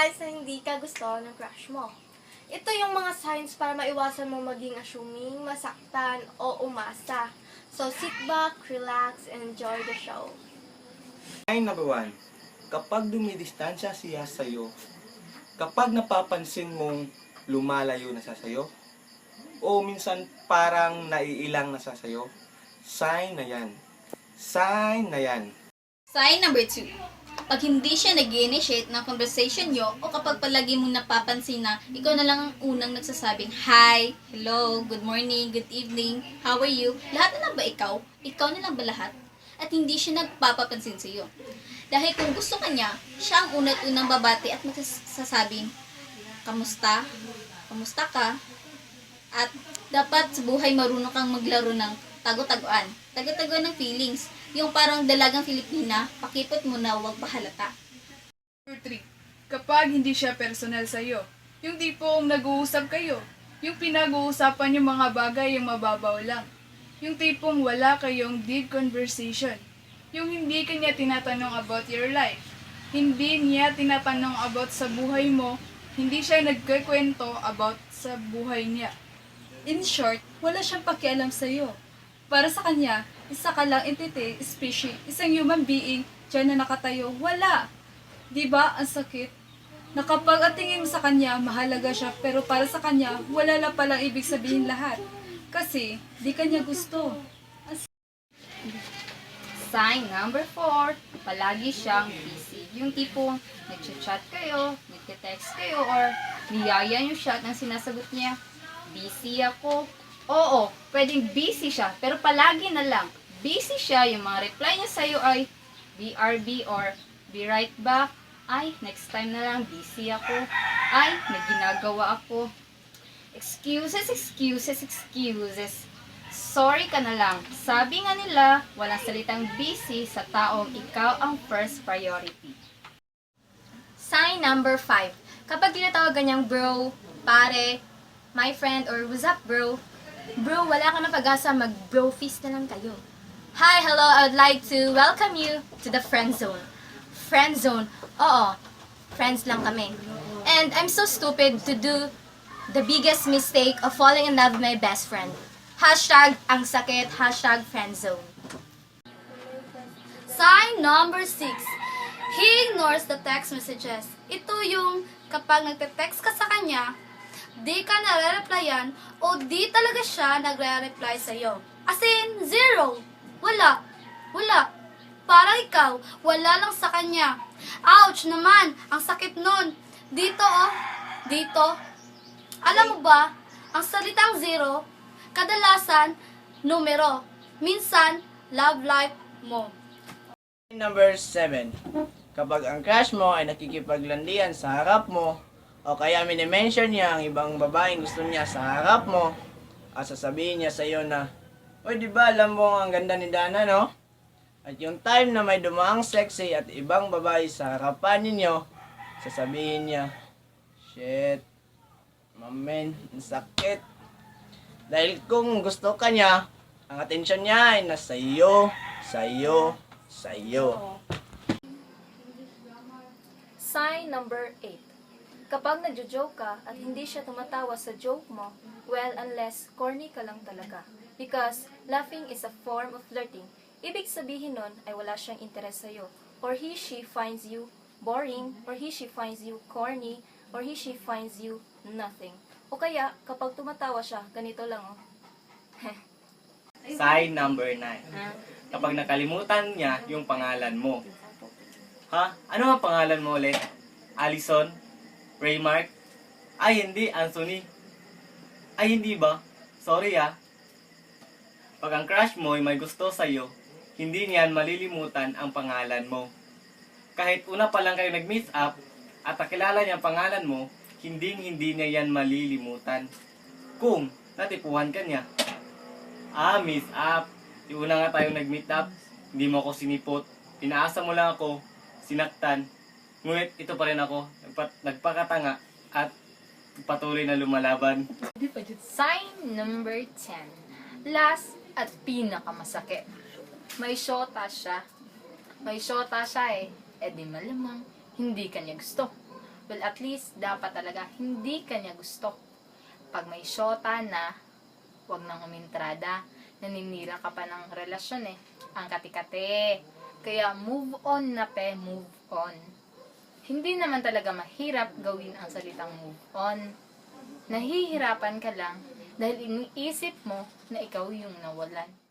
signs na hindi ka gusto ng crush mo. Ito yung mga signs para maiwasan mo maging assuming, masaktan, o umasa. So sit back, relax, and enjoy the show. Sign number 1. Kapag dumidistansya siya sa'yo, kapag napapansin mong lumalayo na siya sa'yo, o minsan parang naiilang na siya sa'yo, sign na yan. Sign na yan. Sign number 2. Pag hindi siya nag-initiate ng conversation nyo o kapag palagi mong napapansin na ikaw na lang ang unang nagsasabing hi, hello, good morning, good evening, how are you? Lahat na lang ba ikaw? Ikaw na lang ba lahat? At hindi siya nagpapapansin sa iyo. Dahil kung gusto ka niya, siya ang unang babati at magsasabing, kamusta? Kamusta ka? At dapat sa buhay marunong kang maglaro ng tago-taguan. Tago-taguan ng feelings. Yung parang dalagang Filipina, pakipot mo na huwag pahalata. Number 3. Kapag hindi siya personal sa'yo. Yung tipong nag-uusap kayo. Yung pinag-uusapan yung mga bagay yung mababaw lang. Yung tipong wala kayong deep conversation. Yung hindi kanya tinatanong about your life. Hindi niya tinatanong about sa buhay mo. Hindi siya nagkikwento about sa buhay niya. In short, wala siyang pakialam sa'yo. Para sa kanya, isa ka lang entity, species, isang human being, dyan na nakatayo. Wala. Diba? Ang sakit. Na kapag ang tingin mo sa kanya, mahalaga siya, pero para sa kanya, wala na palang ibig sabihin lahat. Kasi, di kanya gusto. Sign number 4, palagi siyang busy. Yung tipong nag-chat kayo, nag-text kayo, or niyaya niyo siya at ang sinasagot niya, busy ako. Oo, pwedeng busy siya, pero palagi na lang. Busy siya, yung mga reply niya sa'yo ay BRB or be right back. Ay, next time na lang, busy ako. Ay, may ginagawa ako. Excuses, excuses, excuses. Sorry ka na lang. Sabi nga nila, walang salitang busy sa taong ikaw ang first priority. Sign number 5. Kapag tinatawagan niyang bro, pare, my friend, or what's up bro, bro, wala ka na pag-asa, mag-bro feast na lang kayo. Hi, hello, I would like to welcome you to the friend zone. Friend zone? Oo, friends lang kami. And I'm so stupid to do the biggest mistake of falling in love with my best friend. Hashtag ang sakit, hashtag friend zone. Sign number 6. He ignores the text messages. Ito yung kapag nagte-text ka sa kanya, di ka nare-replyan o di talaga siya nagre-reply sa'yo. As in, zero. Wala. Wala. Parang ikaw, wala lang sa kanya. Ouch naman, ang sakit nun. Dito oh, dito. Alam mo ba, ang salitang zero, kadalasan, numero. Minsan, love life mo. Number 7. Kapag ang crush mo ay nakikipaglandian sa harap mo, o kaya minimension niya ang ibang babaeng gusto niya sa harap mo, at sasabihin niya sa iyo na, "Oy, di ba alam mo ang ganda ni Dana, no?" At yung time na may dumaang sexy at ibang babae sa harapan ninyo, sasabihin niya, "Shit, mamen, ang sakit." Dahil kung gusto ka niya, ang atensyon niya ay nasa iyo, sa iyo, sa iyo. Sign number 8. Kapag nagjo-joke ka at hindi siya tumatawa sa joke mo, well, unless corny ka lang talaga. Because laughing is a form of flirting. Ibig sabihin nun ay wala siyang interes sa'yo. Or he/she finds you boring, or he/she finds you corny, or he/she finds you nothing. O kaya, kapag tumatawa siya, ganito lang oh. Sign number 9. Kapag nakalimutan niya yung pangalan mo. Ha? Ano ang pangalan mo ulit? Allison? Raymark? Ay, hindi. Anthony? Ay, hindi ba? Sorry ah. Pag ang crush mo ay may gusto sa'yo, hindi niyan malilimutan ang pangalan mo. Kahit una pa lang kayo nag-meet up at nakilala niya ang pangalan mo, hindi niya yan malilimutan. Kung natipuhan ka niya. Ah, meet up. Yung una nga tayo nag-meet up, hindi mo ako sinipot. Inaasa mo lang ako, sinaktan. Ngunit ito pa rin ako, nagpakatanga at patuloy na lumalaban. Sign number 10. Last at pinakamasakit. May shota siya. May shota siya eh. E di malamang, hindi kanya gusto. well, at least, dapat talaga, hindi ka niya gusto. Pag may syota na, huwag nang umintrada. Naninira ka pa ng relasyon eh. Ang kati-kati. Kaya move on na pe, move on. Hindi naman talaga mahirap gawin ang salitang move on. Nahihirapan ka lang dahil iniisip mo na ikaw yung nawalan.